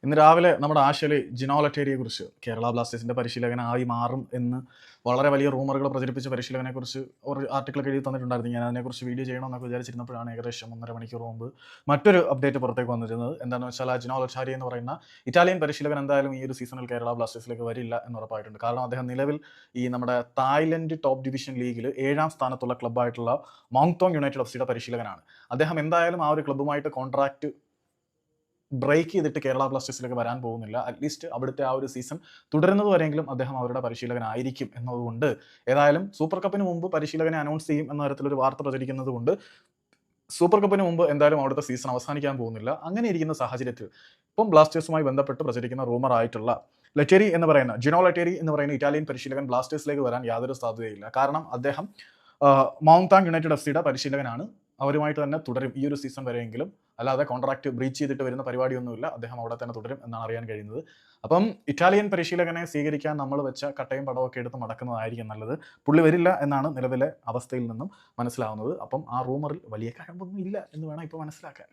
ഇന്ന് രാവിലെ നമ്മുടെ ആശയിലെ ജിനോലറ്റേരിയെ കുറിച്ച് കേരള ബ്ലാസ്റ്റേഴ്സിന്റെ പരിശീലകനായി മാറും എന്ന് വളരെ വലിയ റൂമറുകൾ പ്രചരിപ്പിച്ച പരിശീലകനെ കുറിച്ച് ഒരു ആർട്ടിക്കിൾ എഴുതി തന്നിട്ടുണ്ടായിരുന്നു. ഞാൻ അതിനെക്കുറിച്ച് വീഡിയോ ചെയ്യണമെന്നൊക്കെ വിചാരിച്ചിരുന്നപ്പോഴാണ് ഏകദേശം 1.5 മണിക്കൂർ മുമ്പ് മറ്റൊരു അപ്ഡേറ്റ് പുറത്തേക്ക് വന്നിരുന്നത്. എന്താണെന്ന് വെച്ചാൽ ജിനോലറ്റാരി എന്ന് പറയുന്ന ഇറ്റാലിയൻ പരിശീലകൻ എന്തായാലും ഈ ഒരു സീസണിൽ കേരള ബ്ലാസ്റ്റേഴ്സിലേക്ക് വരില്ല എന്ന് ഉറപ്പായിട്ടുണ്ട്. കാരണം അദ്ദേഹം നിലവിൽ ഈ നമ്മുടെ തായ്ലൻഡ് ടോപ്പ് ഡിവിഷൻ ലീഗിൽ 7ാം സ്ഥാനത്തുള്ള ക്ലബ്ബായിട്ടുള്ള മോങ്തോങ് യുണൈറ്റഡ് എഫ് സിയുടെ പരിശീലകനാണ്. അദ്ദേഹം എന്തായാലും ആ ഒരു ക്ലബ്ബുമായിട്ട് കോൺട്രാക്ട് ബ്രേക്ക് ചെയ്തിട്ട് കേരള ബ്ലാസ്റ്റേഴ്സിലേക്ക് വരാൻ പോകുന്നില്ല. അറ്റ്ലീസ്റ്റ് അവിടുത്തെ ആ ഒരു സീസൺ തുടരുന്നത് വരെയെങ്കിലും അദ്ദേഹം അവരുടെ പരിശീലകനായിരിക്കും എന്നതുകൊണ്ട് ഏതായാലും സൂപ്പർ കപ്പിന് മുമ്പ് പരിശീലകനെ അനൗൺസ് ചെയ്യും എന്ന തരത്തിലൊരു വാർത്ത പ്രചരിക്കുന്നത് കൊണ്ട് സൂപ്പർ കപ്പിന് മുമ്പ് എന്തായാലും അവിടുത്തെ സീസൺ അവസാനിക്കാൻ പോകുന്നില്ല. അങ്ങനെ ഇരിക്കുന്ന സാഹചര്യത്തിൽ ഇപ്പം ബ്ലാസ്റ്റേഴ്സുമായി ബന്ധപ്പെട്ട് പ്രചരിക്കുന്ന റൂമർ ആയിട്ടുള്ള ജിനോ ലറ്റേരി എന്ന് പറയുന്ന ഇറ്റാലിയൻ പരിശീലകൻ ബ്ലാസ്റ്റേഴ്സിലേക്ക് വരാൻ യാതൊരു സാധ്യതയില്ല. കാരണം അദ്ദേഹം മോങ്താങ് യുണൈറ്റഡ് എഫ് സിയുടെ പരിശീലകനാണ്. അവരുമായിട്ട് തന്നെ തുടരും ഈ ഒരു സീസൺ വരെയെങ്കിലും. അല്ലാതെ കോൺട്രാക്ട് ബ്രീച്ച് ചെയ്തിട്ട് വരുന്ന പരിപാടിയൊന്നുമില്ല. അദ്ദേഹം അവിടെ തന്നെ തുടരും എന്നാണ് അറിയാൻ കഴിയുന്നത്. അപ്പം ഇറ്റാലിയൻ പരിശീലകനെ സ്വീകരിക്കാൻ നമ്മൾ വെച്ച കട്ടയും പടമൊക്കെ എടുത്ത് മടക്കുന്നതായിരിക്കും നല്ലത്. പുള്ളി വരില്ല എന്നാണ് നിലവിലെ അവസ്ഥയിൽ നിന്നും മനസ്സിലാവുന്നത്. അപ്പം ആ റൂമറിൽ വലിയ കഴമ്പൊന്നും ഇല്ല എന്ന് വേണം ഇപ്പോൾ മനസ്സിലാക്കാൻ.